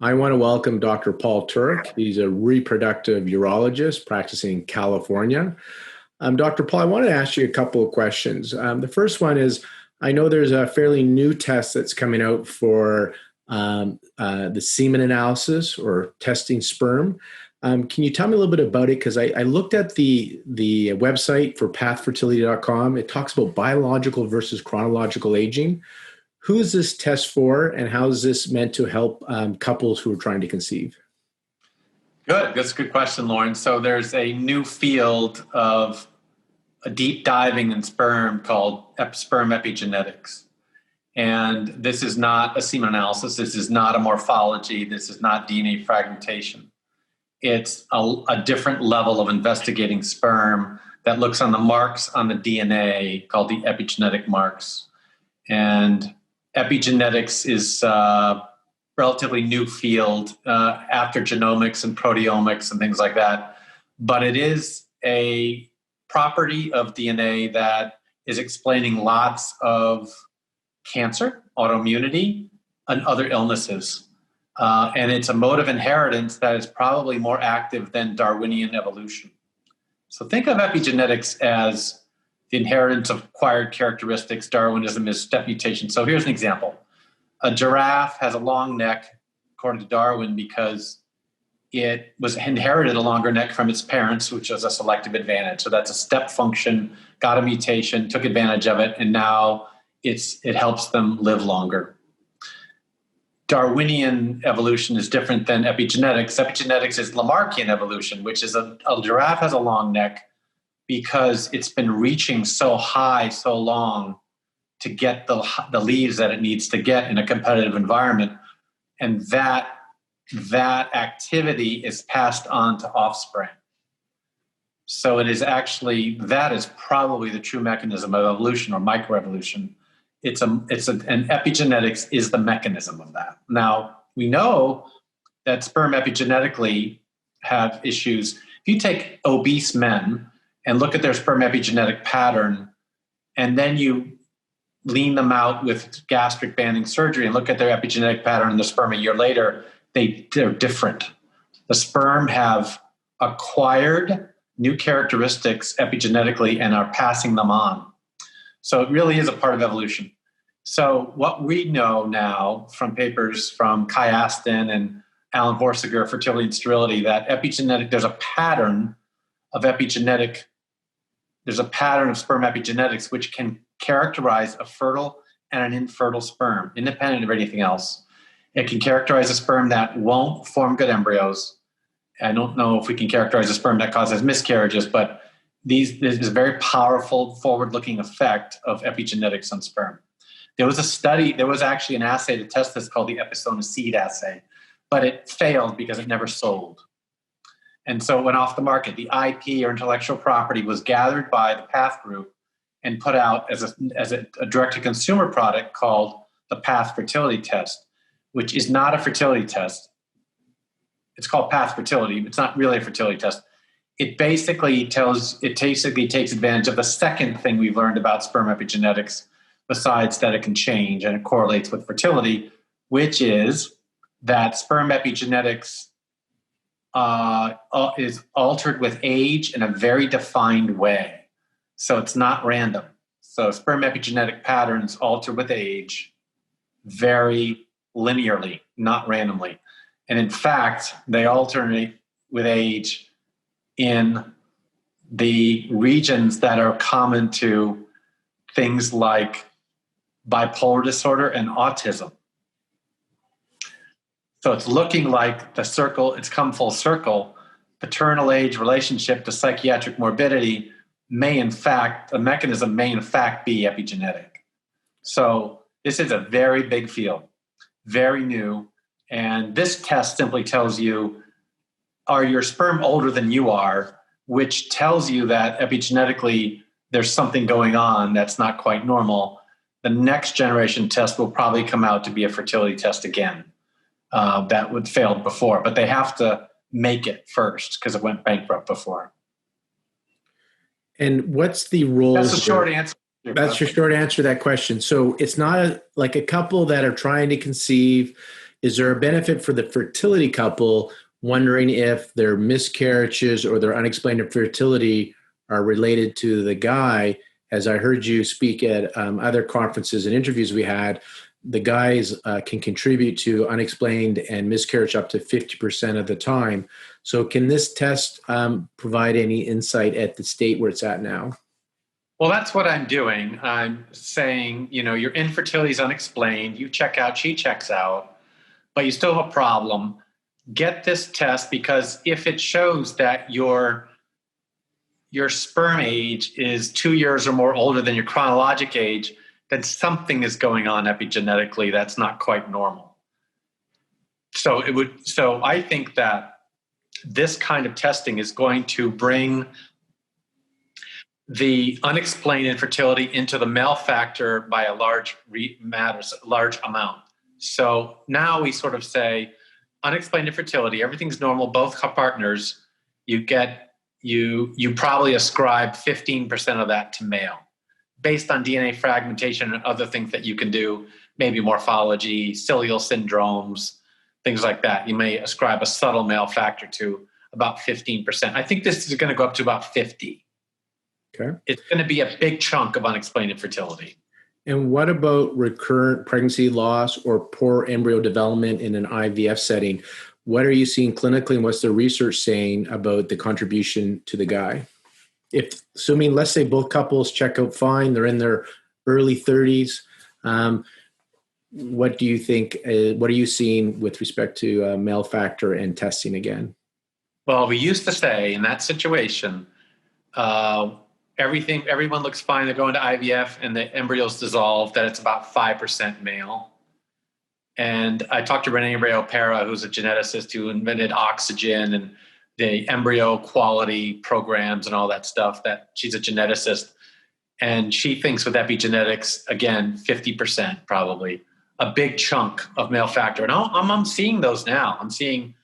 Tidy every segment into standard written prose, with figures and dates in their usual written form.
I want to welcome Dr. Paul Turek. He's a reproductive urologist practicing in California. Dr. Paul, I want to ask you a couple of questions. The first one is, I know there's a fairly new test that's coming out for the semen analysis or testing sperm. Can you tell me a little bit about it? Because I looked at the website for pathfertility.com. It talks about biological versus chronological aging. Who is this test for, and how is this meant to help couples who are trying to conceive? Good. That's a good question, Lauren. So there's a new field of a deep diving in sperm called sperm epigenetics. And this is not a semen analysis. This is not a morphology. This is not DNA fragmentation. It's a different level of investigating sperm that looks on the marks on the DNA called the epigenetic marks. And epigenetics is a relatively new field after genomics and proteomics and things like that. But it is a property of DNA that is explaining lots of cancer, autoimmunity, and other illnesses. And it's a mode of inheritance that is probably more active than Darwinian evolution. So think of epigenetics as the inheritance of acquired characteristics. Darwinism is step mutation. So here's an example. A giraffe has a long neck, according to Darwin, because it was inherited a longer neck from its parents, which was a selective advantage. So that's a step function, got a mutation, took advantage of it, and now it helps them live longer. Darwinian evolution is different than epigenetics. Epigenetics is Lamarckian evolution, which is a giraffe has a long neck because it's been reaching so high, so long to get the leaves that it needs to get in a competitive environment. And that activity is passed on to offspring. So that is probably the true mechanism of evolution or microevolution. And epigenetics is the mechanism of that. Now, we know that sperm epigenetically have issues. If you take obese men and look at their sperm epigenetic pattern, and then you lean them out with gastric banding surgery and look at their epigenetic pattern in the sperm a year later, they're different. The sperm have acquired new characteristics epigenetically and are passing them on. So it really is a part of evolution. So what we know now from papers from Kai Aston and Alan Horsiger, Fertility and Sterility, that there's a pattern of sperm epigenetics which can characterize a fertile and an infertile sperm, independent of anything else. It can characterize a sperm that won't form good embryos. I don't know if we can characterize a sperm that causes miscarriages, but there's a very powerful forward-looking effect of epigenetics on sperm. There was actually an assay to test this called the Episonoseed assay, but it failed because it never sold. And so it went off the market. The IP or intellectual property was gathered by the Path Group and put out as a direct-to-consumer product called the Path Fertility Test, which is not a fertility test. It's called Path Fertility. It's not really a fertility test. It basically takes advantage of the second thing we've learned about sperm epigenetics, besides that it can change and it correlates with fertility, which is that sperm epigenetics is altered with age in a very defined way. So it's not random. So sperm epigenetic patterns alter with age very linearly, not randomly. And in fact, they alternate with age in the regions that are common to things like bipolar disorder and autism. So it's looking like it's come full circle. Paternal age relationship to psychiatric morbidity the mechanism may in fact be epigenetic. So this is a very big field, very new. And this test simply tells you, are your sperm older than you are, which tells you that epigenetically there's something going on that's not quite normal. The next generation test will probably come out to be a fertility test again. That would failed before, but they have to make it first because it went bankrupt before. And what's the role? That's the short answer. That's your short answer to that question. So it's not like a couple that are trying to conceive, is there a benefit for the fertility couple wondering if their miscarriages or their unexplained infertility are related to the guy? As I heard you speak at other conferences and interviews we had, the guys can contribute to unexplained and miscarriage up to 50% of the time. So can this test provide any insight at the state where it's at now? Well, that's what I'm doing. I'm saying, your infertility is unexplained. You check out, she checks out, but you still have a problem. Get this test, because if it shows that your sperm age is 2 years or more older than your chronologic age, then something is going on epigenetically that's not quite normal. So I think that this kind of testing is going to bring the unexplained infertility into the male factor by a large amount. So now we sort of say unexplained infertility, everything's normal, both partners, you probably ascribe 15% of that to male, based on DNA fragmentation and other things that you can do, maybe morphology, cilial syndromes, things like that. You may ascribe a subtle male factor to about 15%. I think this is going to go up to about 50. Okay. It's going to be a big chunk of unexplained infertility. And what about recurrent pregnancy loss or poor embryo development in an IVF setting? What are you seeing clinically, and what's the research saying about the contribution to the guy? If assuming, let's say both couples check out fine, they're in their early 30s, what do you think, what are you seeing with respect to male factor and testing again? Well, we used to say in that situation, everyone looks fine, they're going to IVF and the embryos dissolve, that it's about 5% male. And I talked to Renee Ray-Opera, who's a geneticist who invented oxygen and the embryo quality programs and all that stuff, that she's a geneticist. And she thinks with epigenetics, again, 50% probably, a big chunk of male factor. And I'm seeing those now. I'm seeing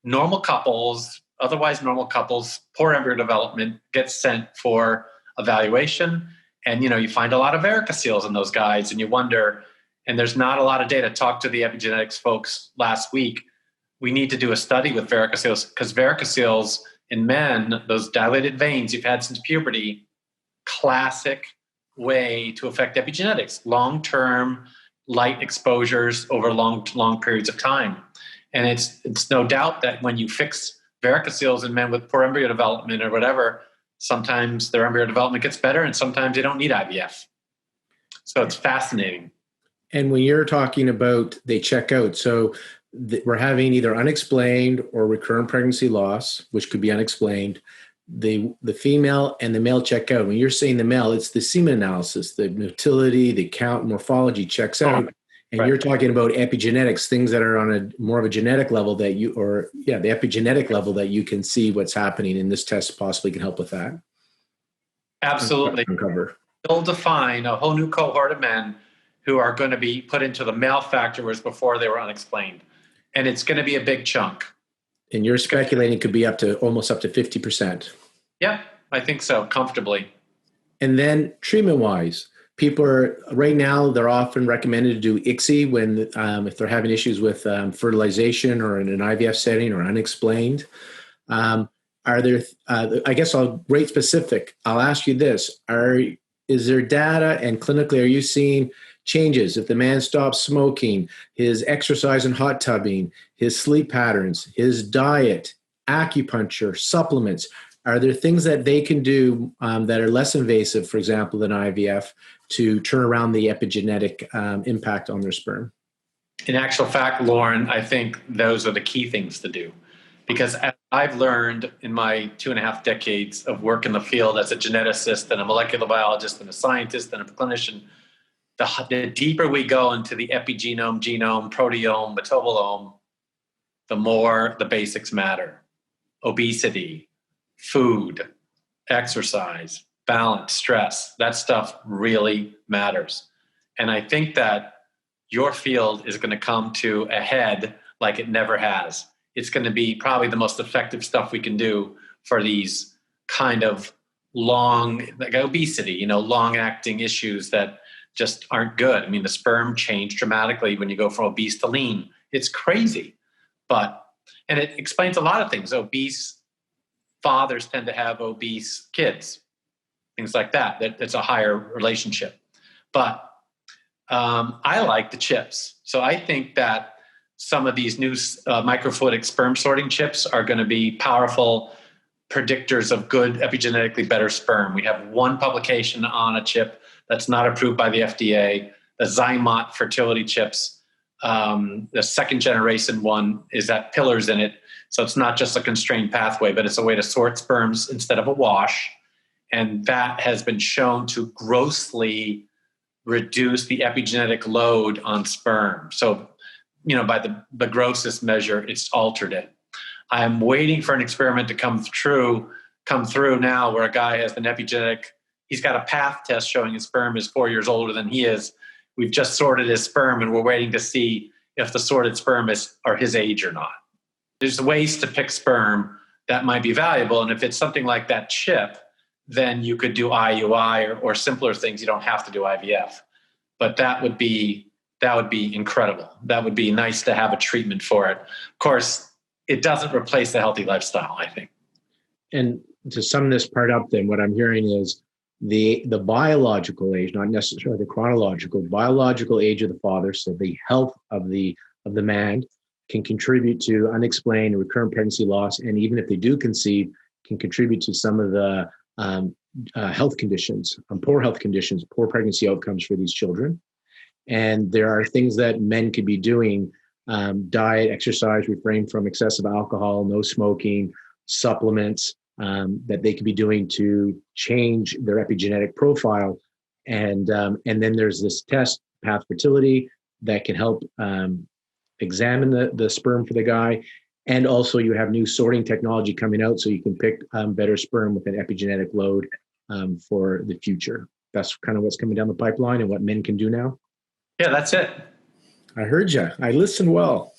normal couples, otherwise normal couples, poor embryo development, get sent for evaluation. And, you find a lot of varicoceles in those guys, and you wonder, and there's not a lot of data. Talked to the epigenetics folks last week. We need to do a study with varicoceles, because varicoceles in men, those dilated veins you've had since puberty, classic way to affect epigenetics, long-term light exposures over long periods of time. And it's no doubt that when you fix varicoceles in men with poor embryo development or whatever, sometimes their embryo development gets better and sometimes they don't need IVF. So it's fascinating. And when you're talking about they check out, so we're having either unexplained or recurrent pregnancy loss, which could be unexplained. The female and the male check out. When you're saying the male, it's the semen analysis, the motility, the count, morphology checks out. And You're talking about epigenetics, things that are on a more of a genetic level the epigenetic level that you can see what's happening, and this test possibly can help with that. Absolutely. Uncover. It'll define a whole new cohort of men who are going to be put into the male factor, whereas before they were unexplained. And it's going to be a big chunk. And you're speculating it could be almost up to 50%. Yeah, I think so, comfortably. And then treatment-wise, people are right now, they're often recommended to do ICSI when if they're having issues with fertilization or in an IVF setting or unexplained. Are there? I guess I'll rate specific. I'll ask you this: is there data and clinically are you seeing changes if the man stops smoking, his exercise and hot tubbing, his sleep patterns, his diet, acupuncture, supplements? Are there things that they can do that are less invasive, for example, than IVF, to turn around the epigenetic impact on their sperm? In actual fact, Lauren, I think those are the key things to do. Because I've learned in my 2.5 decades of work in the field as a geneticist and a molecular biologist and a scientist and a clinician, the deeper we go into the epigenome, genome, proteome, metabolome, the more the basics matter. Obesity, food, exercise, balance, stress, that stuff really matters. And I think that your field is going to come to a head like it never has. It's going to be probably the most effective stuff we can do for these kind of long, like obesity, long-acting issues that just aren't good. I mean, the sperm change dramatically when you go from obese to lean. It's crazy. And it explains a lot of things. Obese fathers tend to have obese kids, things like that. It's a higher relationship. But I like the chips. So I think that some of these new microfluidic sperm sorting chips are going to be powerful predictors of good, epigenetically better sperm. We have one publication on a chip that's not approved by the FDA, the Zymot fertility chips. The second generation one is that pillars in it. So it's not just a constrained pathway, but it's a way to sort sperms instead of a wash. And that has been shown to grossly reduce the epigenetic load on sperm. So, by the grossest measure, it's altered it. I'm waiting for an experiment to come through now where a guy has an epigenetic, he's got a path test showing his sperm is 4 years older than he is. We've just sorted his sperm and we're waiting to see if the sorted sperm are his age or not. There's ways to pick sperm that might be valuable. And if it's something like that chip, then you could do IUI or simpler things. You don't have to do IVF. But that would be incredible. That would be nice to have a treatment for it. Of course, it doesn't replace the healthy lifestyle, I think. And to sum this part up, then what I'm hearing is the biological age, not necessarily the chronological, biological age of the father, so the health of the man, can contribute to unexplained recurrent pregnancy loss, and even if they do conceive, can contribute to some of the health conditions, poor health conditions, poor pregnancy outcomes for these children. And there are things that men could be doing, diet, exercise, refrain from excessive alcohol, no smoking, supplements, that they could be doing to change their epigenetic profile. And then there's this test, Path Fertility, that can help examine the sperm for the guy. And also you have new sorting technology coming out so you can pick better sperm with an epigenetic load for the future. That's kind of what's coming down the pipeline and what men can do now. Yeah, that's it. I heard you. I listened well.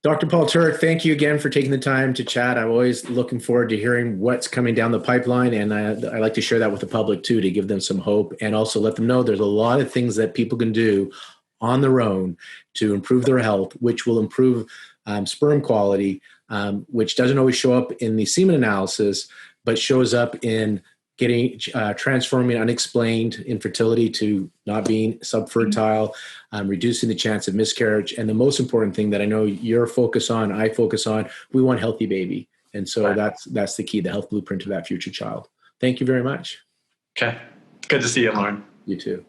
Dr. Paul Turek, thank you again for taking the time to chat. I'm always looking forward to hearing what's coming down the pipeline, and I like to share that with the public too, to give them some hope and also let them know there's a lot of things that people can do on their own to improve their health, which will improve sperm quality, which doesn't always show up in the semen analysis, but shows up in getting transforming unexplained infertility to not being subfertile, reducing the chance of miscarriage. And the most important thing that I know you're focused on, I focus on, we want healthy baby. And so right. that's the key, the health blueprint of that future child. Thank you very much. Okay. Good to see you, Lauren. You too.